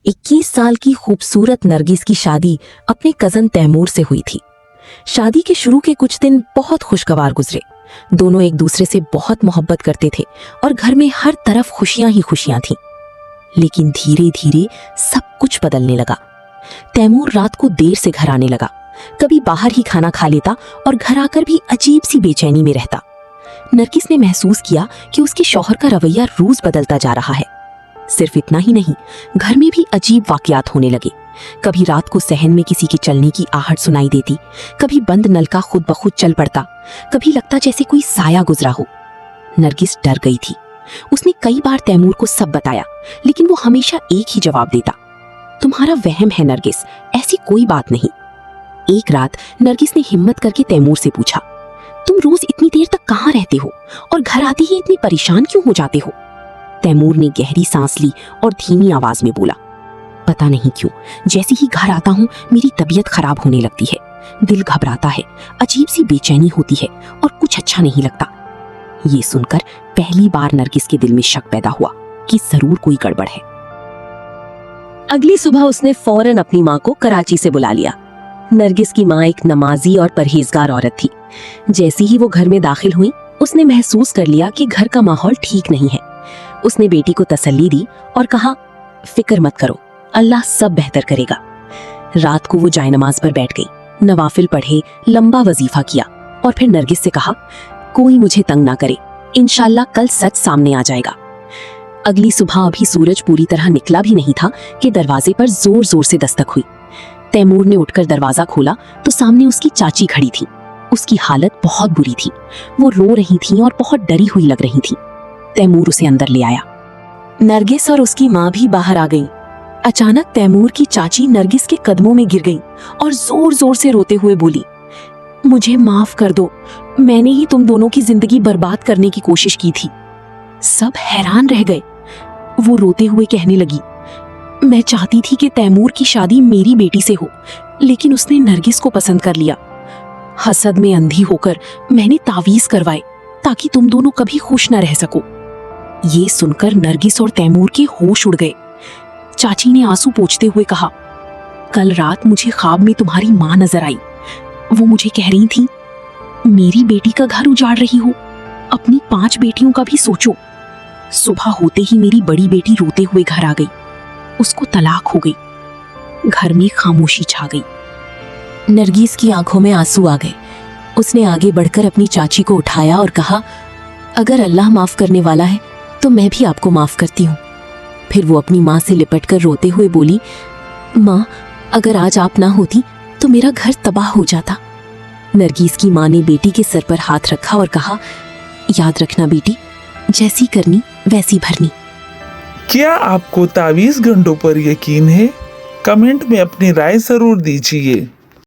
21 साल की खूबसूरत नरगिस की शादी अपने कजन तैमूर से हुई थी। शादी के शुरू के कुछ दिन बहुत खुशगवार गुजरे। दोनों एक दूसरे से बहुत मोहब्बत करते थे और घर में हर तरफ खुशियां ही खुशियां थीं। लेकिन धीरे धीरे सब कुछ बदलने लगा। तैमूर रात को देर से घर आने लगा, कभी बाहर ही खाना खा लेता और घर आकर भी अजीब सी बेचैनी में रहता। नरगिस ने महसूस किया कि उसके शौहर का रवैया रोज बदलता जा रहा है। सिर्फ इतना ही नहीं, घर में भी अजीब वाकयात होने लगे। कभी रात को सहन में किसी के चलने की आहट सुनाई देती, कभी बंद नल का खुद ब खुद चल पड़ता, कभी लगता जैसे कोई साया गुजरा हो। नरगिस डर गई थी। उसने कई बार तैमूर को सब बताया, लेकिन वो हमेशा एक ही जवाब देता, तुम्हारा वहम है नरगिस, ऐसी कोई बात नहीं। एक रात नरगिस ने हिम्मत करके तैमूर से पूछा, तुम रोज इतनी देर तक कहाँ रहते हो और घर आते ही इतने परेशान क्यों हो जाते हो? तैमूर ने गहरी सांस ली और धीमी आवाज में बोला, पता नहीं क्यों जैसे ही घर आता हूँ मेरी तबीयत खराब होने लगती है, दिल घबराता है, अजीब सी बेचैनी होती है और कुछ अच्छा नहीं लगता। ये सुनकर पहली बार नरगिस के दिल में शक पैदा हुआ कि जरूर कोई गड़बड़ है। अगली सुबह उसने फौरन अपनी माँ को कराची से बुला लिया। नरगिस की माँ एक नमाजी और परहेजगार औरत थी। जैसे ही वो घर में दाखिल हुई, उसने महसूस कर लिया कि घर का माहौल ठीक नहीं है। उसने बेटी को तसल्ली दी और कहा, फिक्र मत करो, अल्लाह सब बेहतर करेगा। रात को वो जायनमाज पर बैठ गई, नवाफिल पढ़े, लंबा वजीफा किया और फिर नरगिस से कहा, कोई मुझे तंग ना करे, इंशाल्लाह कल सच सामने आ जाएगा। अगली सुबह अभी सूरज पूरी तरह निकला भी नहीं था कि दरवाजे पर जोर जोर से दस्तक हुई। तैमूर ने उठकर दरवाजा खोला तो सामने उसकी चाची खड़ी थी। उसकी हालत बहुत बुरी थी, वो रो रही थी और बहुत डरी हुई लग रही थी। तैमूर उसे अंदर ले आया। नरगिस और उसकी माँ भी बाहर आ गईं। अचानक तैमूर की चाची नरगिस के कदमों में गिर गई और जोर जोर से रोते हुए बोली, मुझे माफ कर दो, मैंने ही तुम दोनों की जिंदगी बर्बाद करने की कोशिश की थी। सब हैरान रह गए। वो रोते हुए कहने लगी, मैं चाहती थी कि तैमूर की शादी मेरी बेटी से हो, लेकिन उसने नरगिस को पसंद कर लिया। हसद में अंधी होकर मैंने तावीज करवाए ताकि तुम दोनों कभी खुश न रह सको। ये सुनकर नरगिस और तैमूर के होश उड़ गए। चाची ने आंसू पोंछते हुए कहा, कल रात मुझे ख्वाब में तुम्हारी माँ नजर आई। वो मुझे कह रही थी, मेरी बेटी का घर उजाड़ रही हो, अपनी 5 बेटियों का भी सोचो। सुबह होते ही मेरी बड़ी बेटी रोते हुए घर आ गई, उसको तलाक हो गई। घर में खामोशी छा गई। नरगिस की आंखों में आंसू आ गए। उसने आगे बढ़कर अपनी चाची को उठाया और कहा, अगर अल्लाह माफ करने वाला है तो मैं भी आपको माफ करती हूँ। फिर वो अपनी माँ से लिपटकर रोते हुए बोली, माँ, अगर आज आप ना होती तो मेरा घर तबाह हो जाता। नरगिस की माँ ने बेटी के सर पर हाथ रखा और कहा, याद रखना बेटी, जैसी करनी वैसी भरनी। क्या आपको तावीज़ गंडों पर यकीन है? कमेंट में अपनी राय जरूर दीजिए।